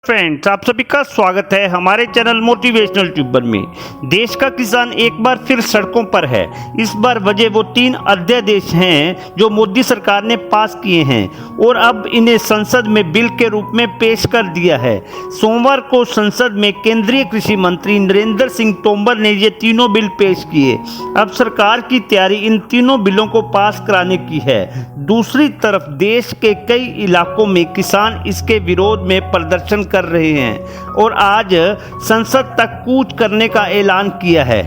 Friends, आप सभी का स्वागत है हमारे चैनल मोटिवेशनल ट्यूबर में। देश का किसान एक बार फिर सड़कों पर है। इस बार वजह वो 3 अध्यादेश हैं जो मोदी सरकार ने पास किए हैं और अब इन्हें संसद में बिल के रूप में पेश कर दिया है। सोमवार को संसद में केंद्रीय कृषि मंत्री नरेंद्र सिंह तोमर ने ये तीनों बिल पेश किए। अब सरकार की तैयारी इन तीनों बिलों को पास कराने की है। दूसरी तरफ देश के कई इलाकों में किसान इसके विरोध में प्रदर्शन कर रहे हैं और आज संसद तक कूच करने का ऐलान किया है।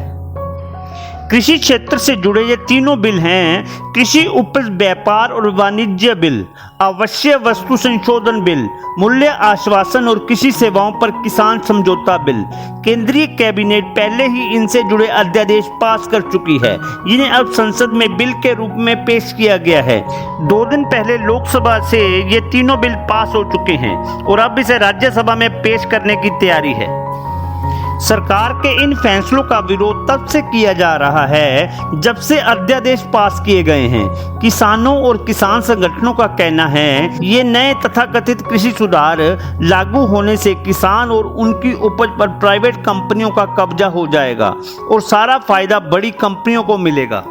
कृषि क्षेत्र से जुड़े ये तीनों बिल हैं कृषि उपज व्यापार और वाणिज्य बिल, आवश्यक वस्तु संशोधन बिल, मूल्य आश्वासन और कृषि सेवाओं पर किसान समझौता बिल। केंद्रीय कैबिनेट पहले ही इनसे जुड़े अध्यादेश पास कर चुकी है, जिन्हें अब संसद में बिल के रूप में पेश किया गया है। 2 दिन पहले लोकसभा से ये तीनों बिल पास हो चुके हैं और अब इसे राज्यसभा में पेश करने की तैयारी है। सरकार के इन फैसलों का विरोध तब से किया जा रहा है जब से अध्यादेश पास किए गए हैं। किसानों और किसान संगठनों का कहना है ये नए तथाकथित कृषि सुधार लागू होने से किसान और उनकी उपज पर प्राइवेट कंपनियों का कब्जा हो जाएगा और सारा फायदा बड़ी कंपनियों को मिलेगा।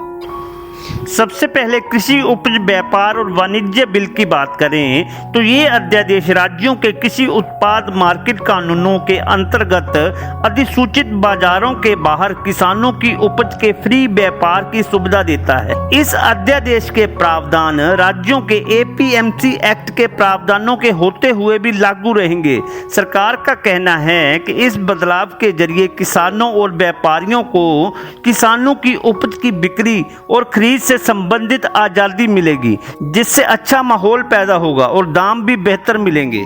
सबसे पहले कृषि उपज व्यापार और वाणिज्य बिल की बात करें तो ये अध्यादेश राज्यों के कृषि उत्पाद मार्केट कानूनों के अंतर्गत अधिसूचित बाजारों के बाहर किसानों की उपज के फ्री व्यापार की सुविधा देता है। इस अध्यादेश के प्रावधान राज्यों के एपीएमसी एक्ट के प्रावधानों के होते हुए भी लागू रहेंगे। सरकार का कहना है कि इस बदलाव के जरिए किसानों और व्यापारियों को किसानों की उपज की बिक्री और खरीद से संबंधित आजादी मिलेगी, जिससे अच्छा माहौल पैदा होगा और दाम भी बेहतर मिलेंगे।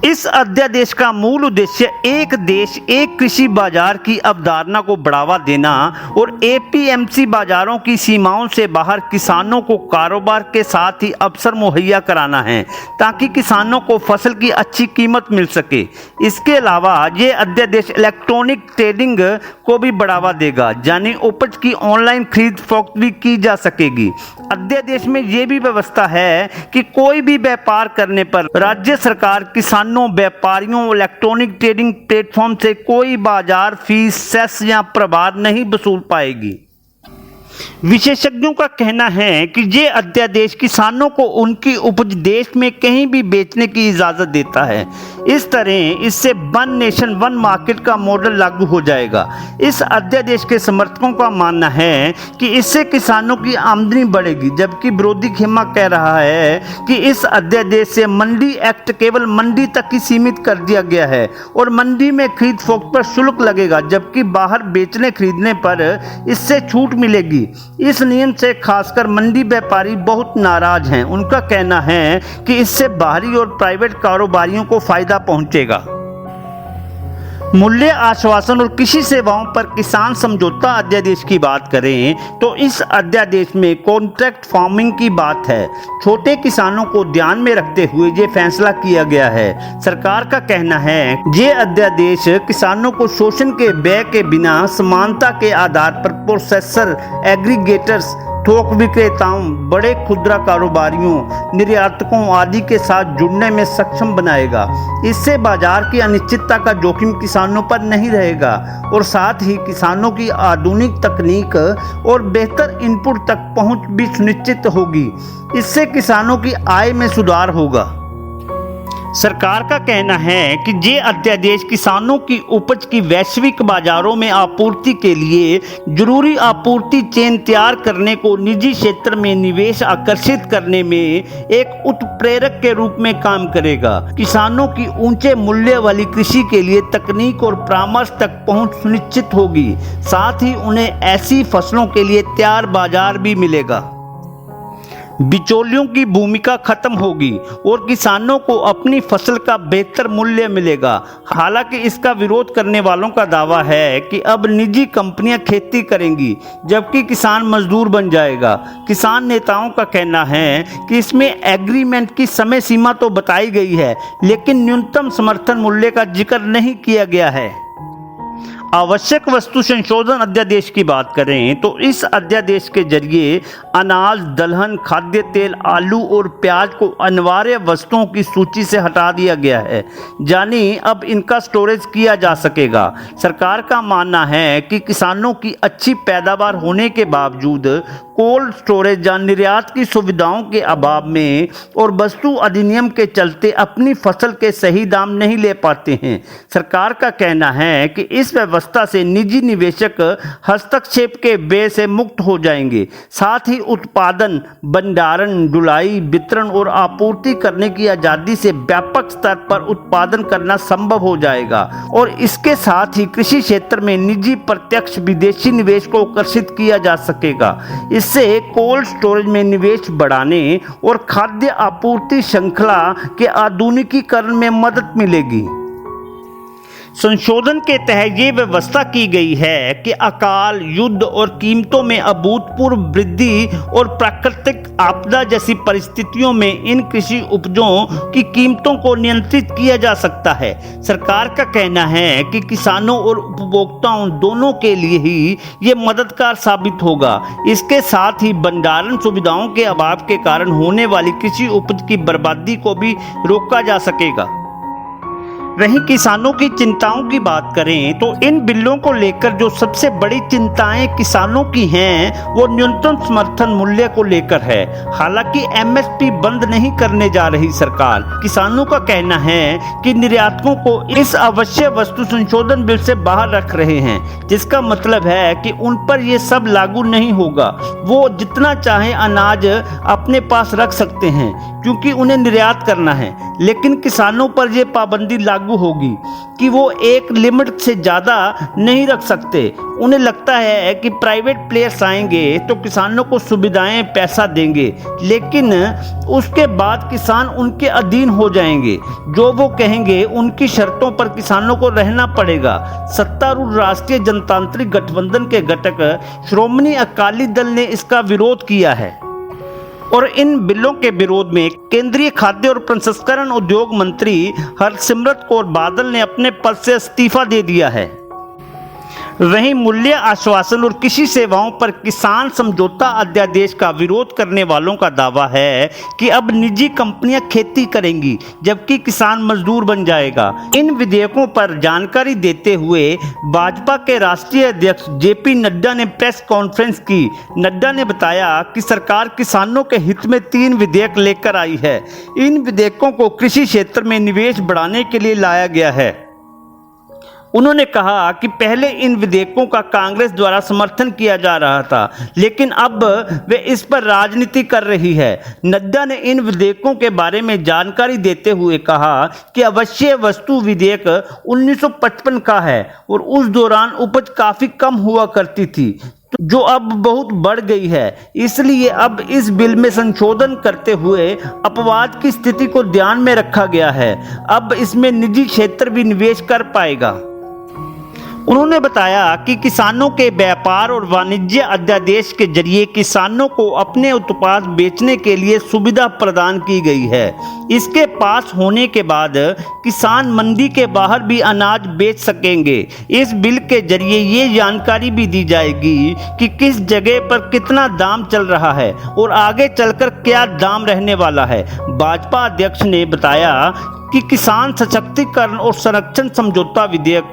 इस अध्यादेश का मूल उद्देश्य एक देश एक कृषि बाजार की अवधारणा को बढ़ावा देना और एपीएमसी बाजारों की सीमाओं से बाहर किसानों को कारोबार के साथ ही अवसर मुहैया कराना है ताकि किसानों को फसल की अच्छी कीमत मिल सके। इसके अलावा ये अध्यादेश इलेक्ट्रॉनिक ट्रेडिंग को भी बढ़ावा देगा, यानी उपज की ऑनलाइन खरीद फरोख्त भी की जा सकेगी। अध्यादेश में ये भी व्यवस्था है कि कोई भी व्यापार करने पर राज्य सरकार किसानों व्यापारियों इलेक्ट्रॉनिक ट्रेडिंग प्लेटफॉर्म से कोई बाजार फीस सेस या प्रभार नहीं वसूल पाएगी। विशेषज्ञों का कहना है कि ये अध्यादेश किसानों को उनकी उपज देश में कहीं भी बेचने की इजाजत देता है। इस तरह इससे वन नेशन वन मार्केट का मॉडल लागू हो जाएगा। इस अध्यादेश के समर्थकों का मानना है कि इससे किसानों की आमदनी बढ़ेगी, जबकि विरोधी खेमा कह रहा है कि इस अध्यादेश से मंडी एक्ट केवल मंडी तक ही सीमित कर दिया गया है और मंडी में खरीद फरोख्त पर शुल्क लगेगा, जबकि बाहर बेचने खरीदने पर इससे छूट मिलेगी। इस नियम से खासकर मंडी व्यापारी बहुत नाराज हैं। उनका कहना है कि इससे बाहरी और प्राइवेट कारोबारियों को फायदा पहुंचेगा। मूल्य आश्वासन और कृषि सेवाओं पर किसान समझौता अध्यादेश की बात करें तो इस अध्यादेश में कॉन्ट्रैक्ट फार्मिंग की बात है। छोटे किसानों को ध्यान में रखते हुए ये फैसला किया गया है। सरकार का कहना है ये अध्यादेश किसानों को शोषण के व्यय के बिना समानता के आधार पर प्रोसेसर, एग्रीगेटर्स, थोक विक्रेताओं, बड़े खुदरा कारोबारियों, निर्यातकों आदि के साथ जुड़ने में सक्षम बनाएगा। इससे बाजार की अनिश्चितता का जोखिम किसानों पर नहीं रहेगा और साथ ही किसानों की आधुनिक तकनीक और बेहतर इनपुट तक पहुंच भी सुनिश्चित होगी। इससे किसानों की आय में सुधार होगा। सरकार का कहना है कि ये अध्यादेश किसानों की उपज की वैश्विक बाजारों में आपूर्ति के लिए जरूरी आपूर्ति चेन तैयार करने को निजी क्षेत्र में निवेश आकर्षित करने में एक उत्प्रेरक के रूप में काम करेगा। किसानों की ऊंचे मूल्य वाली कृषि के लिए तकनीक और परामर्श तक पहुंच सुनिश्चित होगी, साथ ही उन्हें ऐसी फसलों के लिए तैयार बाजार भी मिलेगा। बिचौलियों की भूमिका खत्म होगी और किसानों को अपनी फसल का बेहतर मूल्य मिलेगा। हालांकि इसका विरोध करने वालों का दावा है कि अब निजी कंपनियां खेती करेंगी जबकि किसान मजदूर बन जाएगा। किसान नेताओं का कहना है कि इसमें एग्रीमेंट की समय सीमा तो बताई गई है, लेकिन न्यूनतम समर्थन मूल्य का जिक्र नहीं किया गया है। आवश्यक वस्तु संशोधन अध्यादेश की बात करें तो इस अध्यादेश के जरिए अनाज, दलहन, खाद्य तेल, आलू और प्याज को अनिवार्य वस्तुओं की सूची से हटा दिया गया है, यानी अब इनका स्टोरेज किया जा सकेगा। सरकार का मानना है कि किसानों की अच्छी पैदावार होने के बावजूद कोल्ड स्टोरेज या निर्यात की सुविधाओं के अभाव में और वस्तु अधिनियम के चलते अपनी फसल के सही दाम नहीं ले पाते हैं। सरकार का कहना है कि इस व्यवस्था से निजी निवेशक हस्तक्षेप के व्यय से मुक्त हो जाएंगे, साथ ही उत्पादन, भंडारण, ढुलाई, वितरण और आपूर्ति करने की आज़ादी से व्यापक स्तर पर उत्पादन करना संभव हो जाएगा और इसके साथ ही कृषि क्षेत्र में निजी प्रत्यक्ष विदेशी निवेश को आकर्षित किया जा सकेगा। इससे कोल्ड स्टोरेज में निवेश बढ़ाने और खाद्य आपूर्ति श्रृंखला के आधुनिकीकरण में मदद मिलेगी। संशोधन के तहत ये व्यवस्था की गई है कि अकाल, युद्ध और कीमतों में अभूतपूर्व वृद्धि और प्राकृतिक आपदा जैसी परिस्थितियों में इन कृषि उपजों की कीमतों को नियंत्रित किया जा सकता है। सरकार का कहना है कि किसानों और उपभोक्ताओं दोनों के लिए ही ये मददगार साबित होगा। इसके साथ ही भंडारण सुविधाओं के अभाव के कारण होने वाली कृषि उपज की बर्बादी को भी रोका जा सकेगा। वहीं किसानों की चिंताओं की बात करें तो इन बिलों को लेकर जो सबसे बड़ी चिंताएं किसानों की हैं वो न्यूनतम समर्थन मूल्य को लेकर है। हालांकि एमएसपी बंद नहीं करने जा रही सरकार। किसानों का कहना है कि निर्यातकों को इस आवश्यक वस्तु संशोधन बिल से बाहर रख रहे हैं, जिसका मतलब है कि उन पर ये सब लागू नहीं होगा। वो जितना चाहे अनाज अपने पास रख सकते हैं क्योंकि उन्हें निर्यात करना है, लेकिन किसानों पर यह पाबंदी लागू होगी कि वो एक लिमिट से ज़्यादा नहीं रख सकते। उन्हें लगता है कि प्राइवेट प्लेयर्स आएंगे तो किसानों को सुविधाएं, पैसा देंगे, लेकिन उसके बाद किसान उनके अधीन हो जाएंगे। जो वो कहेंगे उनकी शर्तों पर किसानों को रहना पड़ेगा। सत्तारूढ़ राष्ट्रीय जनतांत्रिक गठबंधन के घटक श्रोमणी अकाली दल ने इसका विरोध किया है और इन बिलों के विरोध में केंद्रीय खाद्य और प्रसंस्करण उद्योग मंत्री हरसिमरत कौर बादल ने अपने पद से इस्तीफा दे दिया है। वहीं मूल्य आश्वासन और कृषि सेवाओं पर किसान समझौता अध्यादेश का विरोध करने वालों का दावा है कि अब निजी कंपनियां खेती करेंगी जबकि किसान मजदूर बन जाएगा। इन विधेयकों पर जानकारी देते हुए भाजपा के राष्ट्रीय अध्यक्ष जेपी नड्डा ने प्रेस कॉन्फ्रेंस की। नड्डा ने बताया कि सरकार किसानों के हित में 3 विधेयक लेकर आई है। इन विधेयकों को कृषि क्षेत्र में निवेश बढ़ाने के लिए लाया गया है। उन्होंने कहा कि पहले इन विधेयकों का कांग्रेस द्वारा समर्थन किया जा रहा था, लेकिन अब वे इस पर राजनीति कर रही है। नड्डा ने इन विधेयकों के बारे में जानकारी देते हुए कहा कि आवश्यक वस्तु विधेयक 1955 का है और उस दौरान उपज काफी कम हुआ करती थी, जो अब बहुत बढ़ गई है। इसलिए अब इस बिल में संशोधन करते हुए अपवाद की स्थिति को ध्यान में रखा गया है। अब इसमें निजी क्षेत्र भी निवेश कर पाएगा। उन्होंने बताया कि किसानों के व्यापार और वाणिज्य अध्यादेश के जरिए किसानों को अपने उत्पाद बेचने के लिए सुविधा प्रदान की गई है। इसके पास होने के बाद किसान मंडी के बाहर भी अनाज बेच सकेंगे। इस बिल के जरिए ये जानकारी भी दी जाएगी कि किस जगह पर कितना दाम चल रहा है और आगे चलकर क्या दाम रहने वाला है। भाजपा अध्यक्ष ने बताया कि किसान सशक्तिकरण और संरक्षण समझौता विधेयक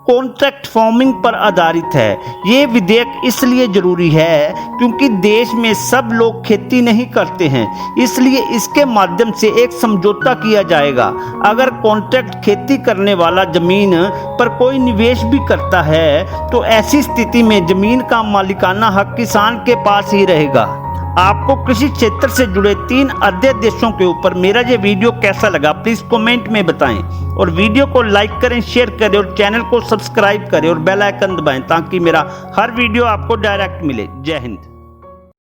कॉन्ट्रैक्ट फार्मिंग पर आधारित है। ये विधेयक इसलिए जरूरी है क्योंकि देश में सब लोग खेती नहीं करते हैं, इसलिए इसके माध्यम से एक समझौता किया जाएगा। अगर कॉन्ट्रैक्ट खेती करने वाला जमीन पर कोई निवेश भी करता है तो ऐसी स्थिति में जमीन का मालिकाना हक किसान के पास ही रहेगा। आपको कृषि क्षेत्र से जुड़े 3 अध्यादेशों के ऊपर मेरा ये वीडियो कैसा लगा प्लीज कमेंट में बताएं और वीडियो को लाइक करें, शेयर करें और चैनल को सब्सक्राइब करें और बेल आइकन दबाएं ताकि मेरा हर वीडियो आपको डायरेक्ट मिले। जय हिंद।